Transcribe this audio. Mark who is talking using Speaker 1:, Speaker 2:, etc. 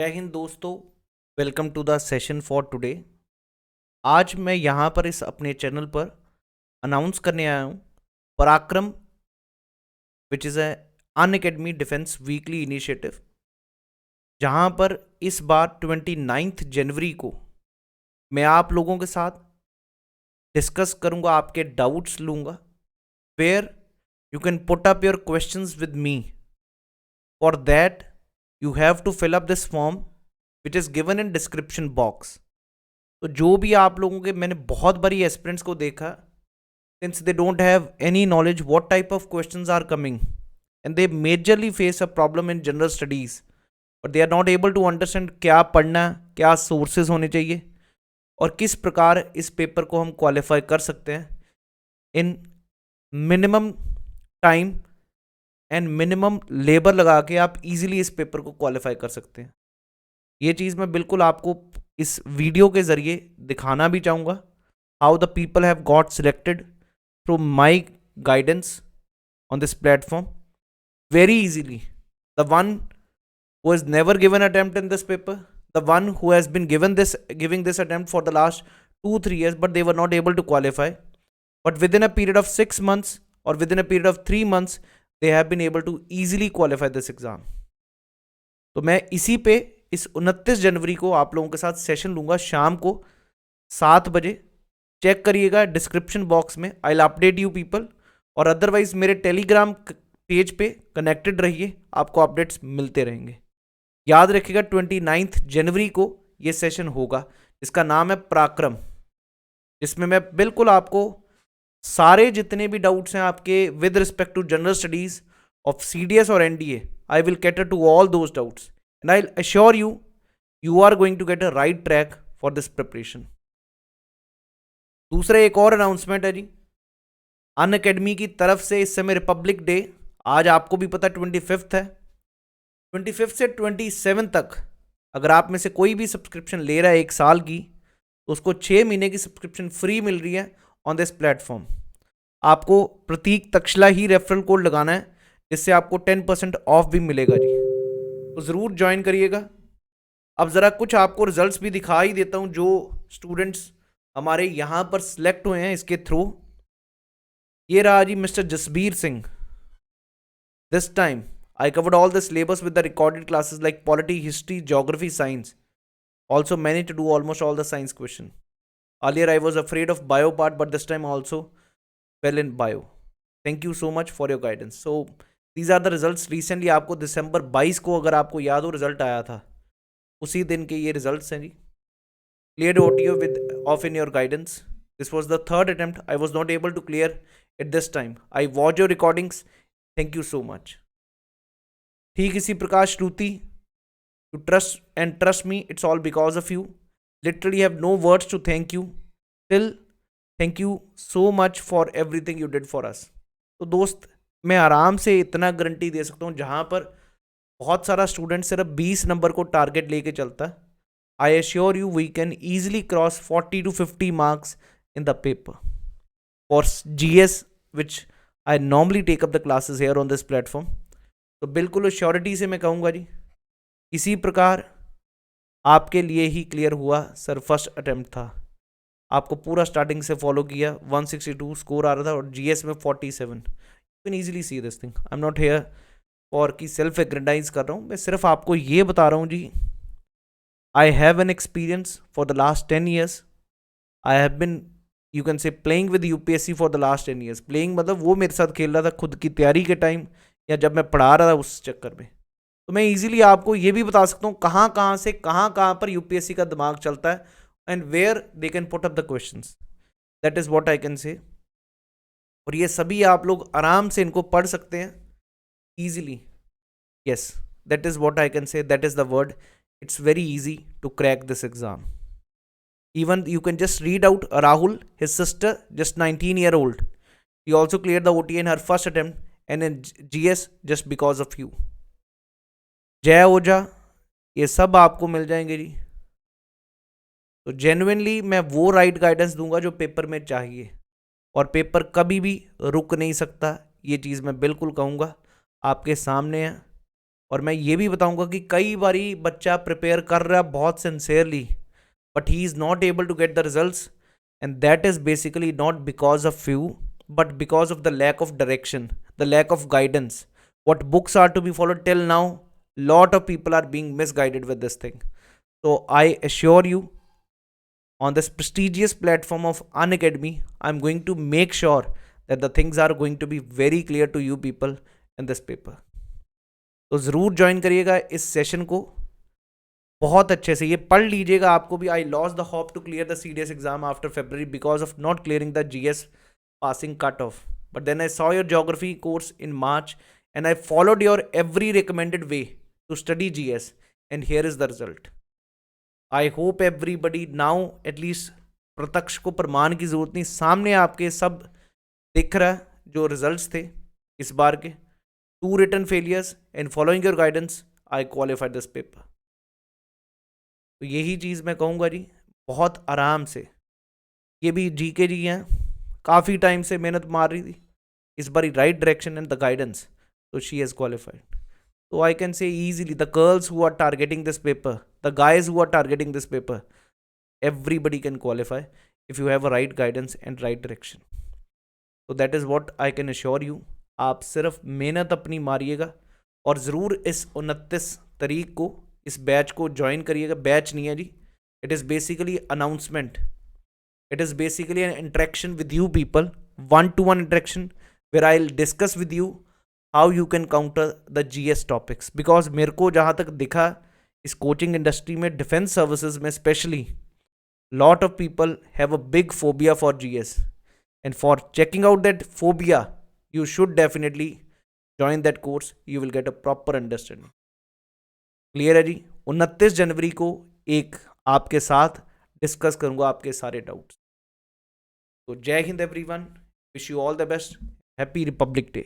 Speaker 1: जय हिंद दोस्तों। Welcome to the session for today. आज मैं यहाँ पर इस अपने चैनल पर अनाउंस करने आया हूँ पराक्रम, which is a Unacademy defence weekly initiative, जहाँ पर इस बार 29 जनवरी को मैं आप लोगों के साथ डिस्कस करूँगा, आपके डाउट्स लूँगा, where you can put up your questions with me. For that you have to fill up this form which is given in description box. तो जो भी आप लोगों के, मैंने बहुत बारी एस्पिरेंट्स को देखा, since they don't have any knowledge what type of questions are coming, and they majorly face a problem in general studies, but they are not able to understand क्या पढ़ना, क्या सोर्सेज होने चाहिए और किस प्रकार इस पेपर को हम क्वालिफाई कर सकते हैं इन minimum time and minimum labour लगा के आप इजीली इस पेपर को क्वालिफाई कर सकते हैं। ये चीज़ मैं बिल्कुल आपको इस वीडियो के ज़रिए दिखाना भी चाहूँगा, how the people have got selected through my guidance on this platform very easily. The one who has never given attempt in this paper, the one who has been giving this attempt for the last 2-3 years, but they were not able to qualify, but within a period of 6 months or within a period of 3 months they have been able to easily qualify this exam. तो मैं इसी पे इस 29 जनवरी को आप लोगों के साथ सेशन लूंगा शाम को 7 बजे। चेक करिएगा डिस्क्रिप्शन बॉक्स में, I will update you people, और अदरवाइज मेरे टेलीग्राम पेज पे कनेक्टेड रहिए, आपको अपडेट्स मिलते रहेंगे। याद रखिएगा 29 जनवरी को ये सेशन होगा, इसका नाम है पराक्रम, जिसमें मैं बिल्कुल आपको सारे जितने भी डाउट्स हैं आपके with respect to general studies of CDS और NDA, I will cater to all those doubts and I will assure you you are going to get a right track for this preparation. दूसरा एक और announcement है जी, Unacademy की तरफ से इस समय रिपब्लिक डे, आज आपको भी पता 25 है, 25 से 27 तक अगर आप में से कोई भी सब्सक्रिप्शन ले रहा है 1 साल की, तो उसको 6 महीने की सब्सक्रिप्शन फ्री मिल रही है ऑन दिस प्लेटफॉर्म। आपको प्रतीक तक्षला ही रेफरल कोड लगाना है, जिससे आपको 10% ऑफ भी मिलेगा जी, तो ज़रूर ज्वाइन करिएगा। अब ज़रा कुछ आपको रिजल्ट्स भी दिखा ही देता हूँ जो स्टूडेंट्स हमारे यहाँ पर सिलेक्ट हुए हैं इसके थ्रू। ये रहा जी mister Jasbir Singh. This time I covered all the syllabus with the recorded classes like polity, history, geography, science, also many to do almost all the science question. Earlier I was afraid of bio part, but this time also fail in bio. Thank you so much for your guidance. So these are the results. Recently आपको दिसंबर 22 को, अगर आपको याद हो, result आया था, उसी दिन के ये रिजल्ट्स हैं जी। Cleared OTO with off in your guidance. This was the 3rd attempt. I was not able to clear it this time. I watched your recordings. Thank you so much. ठीक इसी प्रकार श्रुति, you trust me. It's all because of you. Literally have no words to thank you. Still, thank you so much for everything you did for us. तो दोस्त, मैं आराम से इतना guarantee दे सकता हूँ, जहाँ पर बहुत सारा स्टूडेंट सिर्फ 20 नंबर को टारगेट लेके चलता है, I assure you we can easily cross 40 to 50 marks in the paper for GS, which I normally take up the classes here on this platform. तो बिल्कुल श्योरिटी से मैं कहूँगा जी, इसी प्रकार आपके लिए ही क्लियर हुआ सर। फर्स्ट अटेम्प्ट था, आपको पूरा स्टार्टिंग से फॉलो किया, 162 स्कोर आ रहा था और GS में 47। You can easily see this thing. I am not here और कि सेल्फ एग्रेंडाइज कर रहा हूँ, मैं सिर्फ आपको ये बता रहा हूँ जी, I have an experience for the last 10 years. I have been, you can say, playing with UPSC for the last 10 years. Playing मतलब वो मेरे साथ खेल रहा था खुद की तैयारी के टाइम, या जब मैं पढ़ा रहा था उस चक्कर में। तो मैं इजीली आपको ये भी बता सकता हूँ कहाँ कहाँ से कहाँ पर UPSC का दिमाग चलता है, and where they can put up the questions. That is what I can say. और ये सभी आप लोग आराम से इनको पढ़ सकते हैं easily. Yes, that is what I can से, that is the word. It's very easy to crack this exam. Even you can just read out Rahul, his sister, just 19-year-old. She also cleared the OTA in her first attempt and in GS just because of you. जय ओझा, ये सब आपको मिल जाएंगे जी। तो genuinely मैं वो right guidance दूंगा जो पेपर में चाहिए, और पेपर कभी भी रुक नहीं सकता, ये चीज़ मैं बिल्कुल कहूँगा। आपके सामने है, और मैं ये भी बताऊंगा कि कई बारी बच्चा प्रिपेयर कर रहा है बहुत sincerely, but he is not able to get the results, and that is basically not because of few, but because of the lack of direction, the lack of guidance. What books are to be followed till now, lot of people are being misguided with this thing. So I assure you, on this prestigious platform of Unacademy, I'm going to make sure that the things are going to be very clear to you people in this paper. तो ज़रूर join करिएगा इस session को, बहुत अच्छे से ये पढ़ लीजिएगा। आपको भी, I lost the hope to clear the CDS exam after February because of not clearing the GS passing cutoff, but then I saw your geography course in March and I followed your every recommended way to study GS, and here is the result. I hope everybody now at least, प्रत्यक्ष को प्रमाण की जरूरत नहीं, सामने आपके सब दिख रहा है जो रिजल्ट्स थे इस बार के। 2 written failures and following your guidance I qualified this paper. तो यही चीज़ मैं कहूँगा जी, बहुत आराम से। ये भी GK जी हैं, काफ़ी टाइम से मेहनत मार रही थी, इस बार right direction and the guidance, तो she has qualified. So I can say easily, the girls who are targeting this paper, the guys who are targeting this paper, everybody can qualify if you have a right guidance and right direction. So that is what I can assure you. आप सिर्फ मेहनत अपनी मारिएगा और ज़रूर इस 29 तारीख को इस बैच को ज्वाइन करिएगा. बैच नहीं है जी, it is basically announcement. It is basically an interaction with you people, one-to-one interaction, where I'll discuss with you how you can counter the GS topics. Because मेरे को जहाँ तक दिखा इस कोचिंग इंडस्ट्री में, डिफेंस सर्विसेज में specially, lot of people have a big phobia for GS, and for checking out that phobia you should definitely join that course. You will get a proper understanding. Clear है जी. 29 जनवरी को एक आपके साथ discuss करूंगा आपके सारे doubts. तो जय Hind everyone, wish you all the best, happy Republic day.